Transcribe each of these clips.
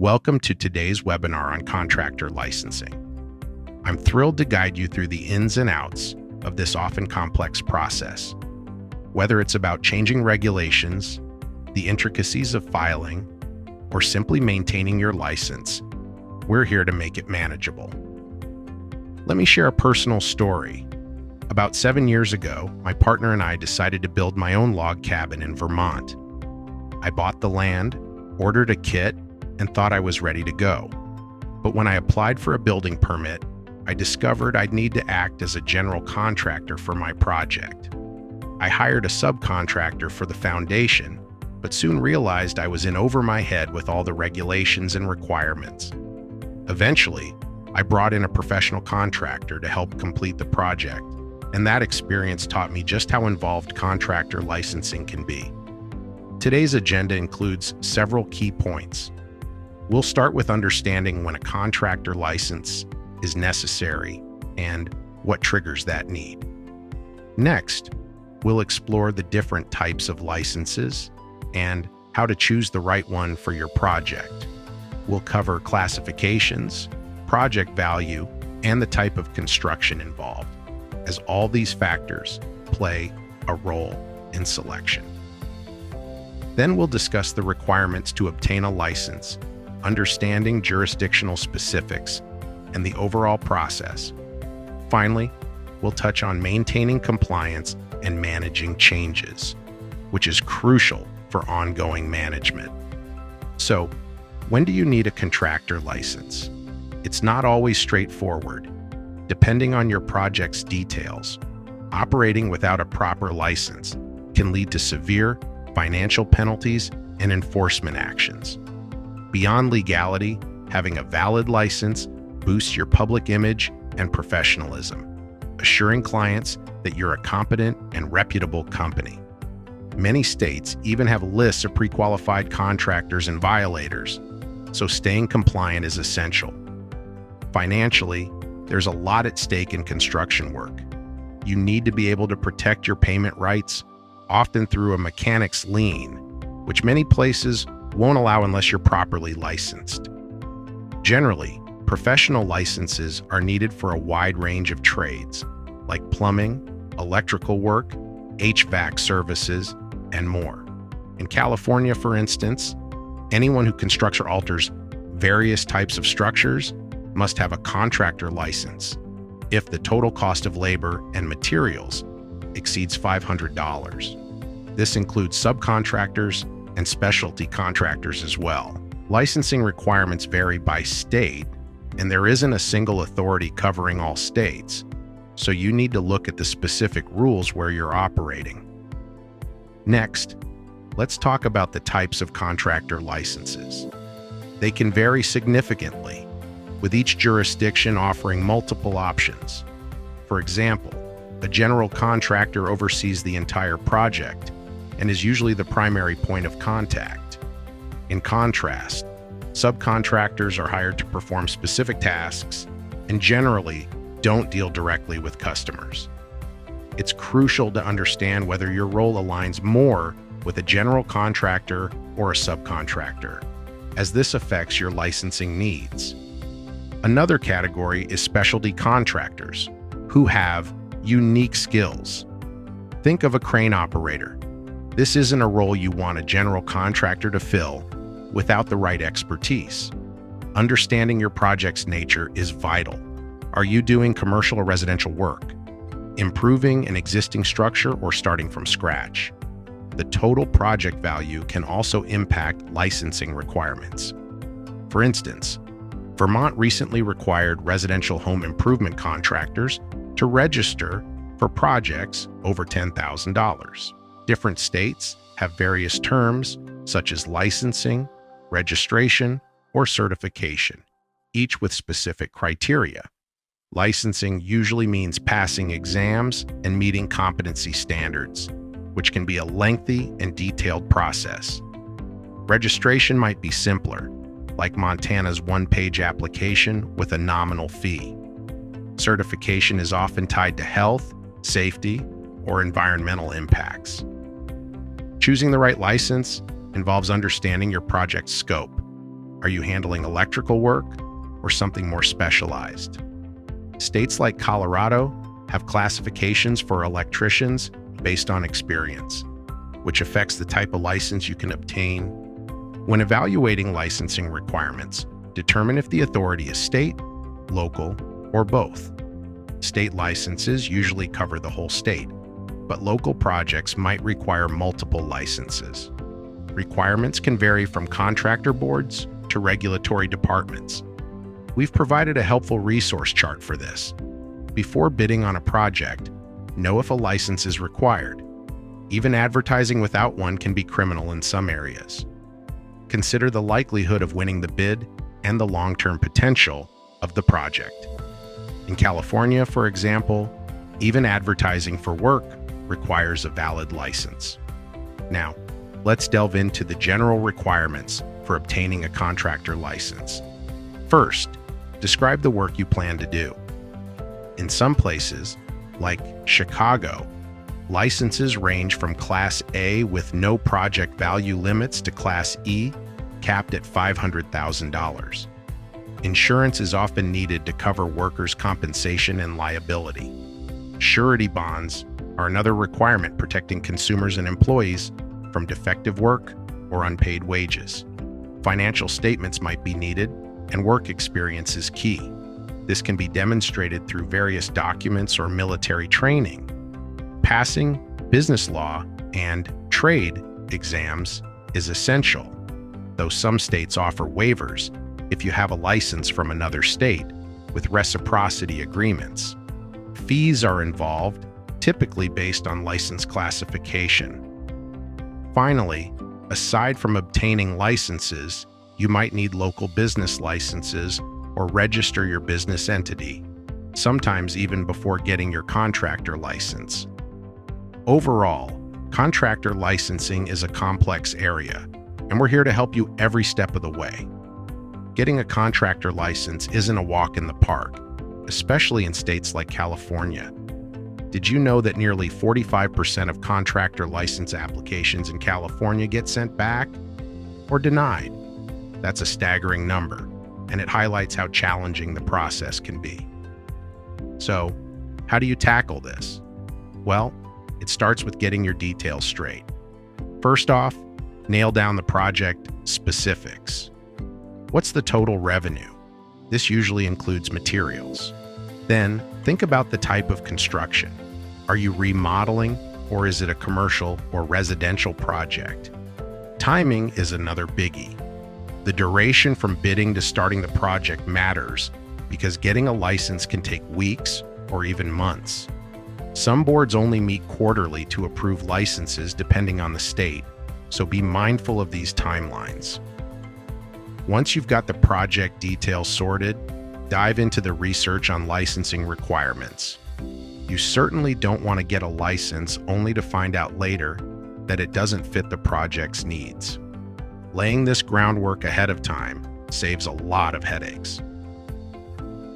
Welcome to today's webinar on contractor licensing. I'm thrilled to guide you through the ins and outs of this often complex process. Whether it's about changing regulations, the intricacies of filing, or simply maintaining your license, we're here to make it manageable. Let me share a personal story. About 7 years ago, my partner and I decided to build my own log cabin in Vermont. I bought the land, ordered a kit, and thought I was ready to go. But when I applied for a building permit, I discovered I'd need to act as a general contractor for my project. I hired a subcontractor for the foundation, but soon realized I was in over my head with all the regulations and requirements. Eventually, I brought in a professional contractor to help complete the project, and that experience taught me just how involved contractor licensing can be. Today's agenda includes several key points. We'll start with understanding when a contractor license is necessary and what triggers that need. Next, we'll explore the different types of licenses and how to choose the right one for your project. We'll cover classifications, project value, and the type of construction involved, as all these factors play a role in selection. Then we'll discuss the requirements to obtain a license, understanding jurisdictional specifics, and the overall process. Finally, we'll touch on maintaining compliance and managing changes, which is crucial for ongoing management. So, when do you need a contractor license? It's not always straightforward. Depending on your project's details, operating without a proper license can lead to severe financial penalties and enforcement actions. Beyond legality, having a valid license boosts your public image and professionalism, assuring clients that you're a competent and reputable company. Many states even have lists of pre-qualified contractors and violators, so staying compliant is essential. Financially, there's a lot at stake in construction work. You need to be able to protect your payment rights, often through a mechanic's lien, which many places won't allow unless you're properly licensed. Generally, professional licenses are needed for a wide range of trades, like plumbing, electrical work, HVAC services, and more. In California, for instance, anyone who constructs or alters various types of structures must have a contractor license if the total cost of labor and materials exceeds $500. This includes subcontractors and specialty contractors as well. Licensing requirements vary by state, and there isn't a single authority covering all states, so you need to look at the specific rules where you're operating. Next, let's talk about the types of contractor licenses. They can vary significantly, with each jurisdiction offering multiple options. For example, a general contractor oversees the entire project and is usually the primary point of contact. In contrast, subcontractors are hired to perform specific tasks and generally don't deal directly with customers. It's crucial to understand whether your role aligns more with a general contractor or a subcontractor, as this affects your licensing needs. Another category is specialty contractors, who have unique skills. Think of a crane operator. This isn't a role you want a general contractor to fill without the right expertise. Understanding your project's nature is vital. Are you doing commercial or residential work, improving an existing structure, or starting from scratch? The total project value can also impact licensing requirements. For instance, Vermont recently required residential home improvement contractors to register for projects over $10,000. Different states have various terms, such as licensing, registration, or certification, each with specific criteria. Licensing usually means passing exams and meeting competency standards, which can be a lengthy and detailed process. Registration might be simpler, like Montana's one-page application with a nominal fee. Certification is often tied to health, safety, or environmental impacts. Choosing the right license involves understanding your project's scope. Are you handling electrical work or something more specialized? States like Colorado have classifications for electricians based on experience, which affects the type of license you can obtain. When evaluating licensing requirements, determine if the authority is state, local, or both. State licenses usually cover the whole state, but local projects might require multiple licenses. Requirements can vary from contractor boards to regulatory departments. We've provided a helpful resource chart for this. Before bidding on a project, know if a license is required. Even advertising without one can be criminal in some areas. Consider the likelihood of winning the bid and the long-term potential of the project. In California, for example, even advertising for work requires a valid license. Now, let's delve into the general requirements for obtaining a contractor license. First, describe the work you plan to do. In some places, like Chicago, licenses range from Class A with no project value limits to Class E, capped at $500,000. Insurance is often needed to cover workers' compensation and liability. Surety bonds are another requirement protecting consumers and employees from defective work or unpaid wages. Financial statements might be needed, and work experience is key. This can be demonstrated through various documents or military training. Passing business law and trade exams is essential, though some states offer waivers if you have a license from another state with reciprocity agreements. Fees are involved, typically based on license classification. Finally, aside from obtaining licenses, you might need local business licenses or register your business entity, sometimes even before getting your contractor license. Overall, contractor licensing is a complex area, and we're here to help you every step of the way. Getting a contractor license isn't a walk in the park, especially in states like California. Did you know that nearly 45% of contractor license applications in California get sent back or denied? That's a staggering number, and it highlights how challenging the process can be. So, how do you tackle this? Well, it starts with getting your details straight. First off, nail down the project specifics. What's the total revenue? This usually includes materials. Then, think about the type of construction. Are you remodeling, or is it a commercial or residential project? Timing is another biggie. The duration from bidding to starting the project matters because getting a license can take weeks or even months. Some boards only meet quarterly to approve licenses depending on the state, so be mindful of these timelines. Once you've got the project details sorted, dive into the research on licensing requirements. You certainly don't want to get a license only to find out later that it doesn't fit the project's needs. Laying this groundwork ahead of time saves a lot of headaches.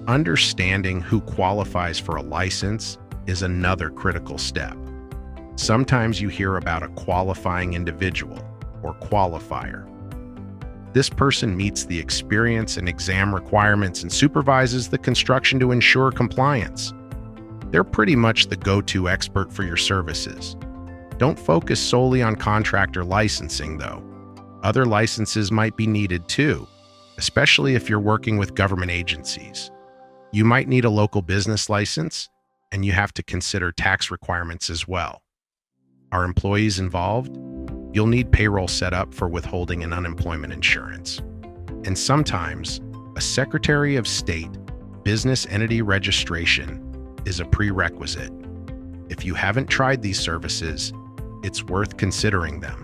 Understanding who qualifies for a license is another critical step. Sometimes you hear about a qualifying individual, or qualifier. This person meets the experience and exam requirements and supervises the construction to ensure compliance. They're pretty much the go-to expert for your services. Don't focus solely on contractor licensing, though. Other licenses might be needed too, especially if you're working with government agencies. You might need a local business license, and you have to consider tax requirements as well. Are employees involved? You'll need payroll set up for withholding and unemployment insurance. And sometimes, a Secretary of State business entity registration is a prerequisite. If you haven't tried these services, it's worth considering them.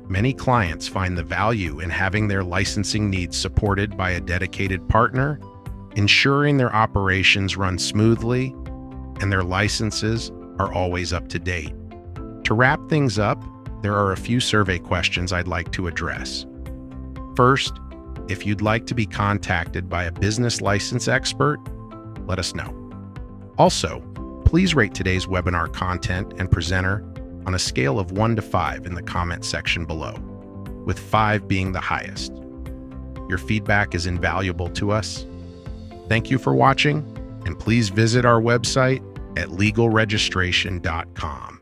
Many clients find the value in having their licensing needs supported by a dedicated partner, ensuring their operations run smoothly and their licenses are always up to date. To wrap things up, there are a few survey questions I'd like to address. First, if you'd like to be contacted by a business license expert, let us know. Also, please rate today's webinar content and presenter on a scale of 1 to 5 in the comment section below, with 5 being the highest. Your feedback is invaluable to us. Thank you for watching, and please visit our website at legalregistration.com.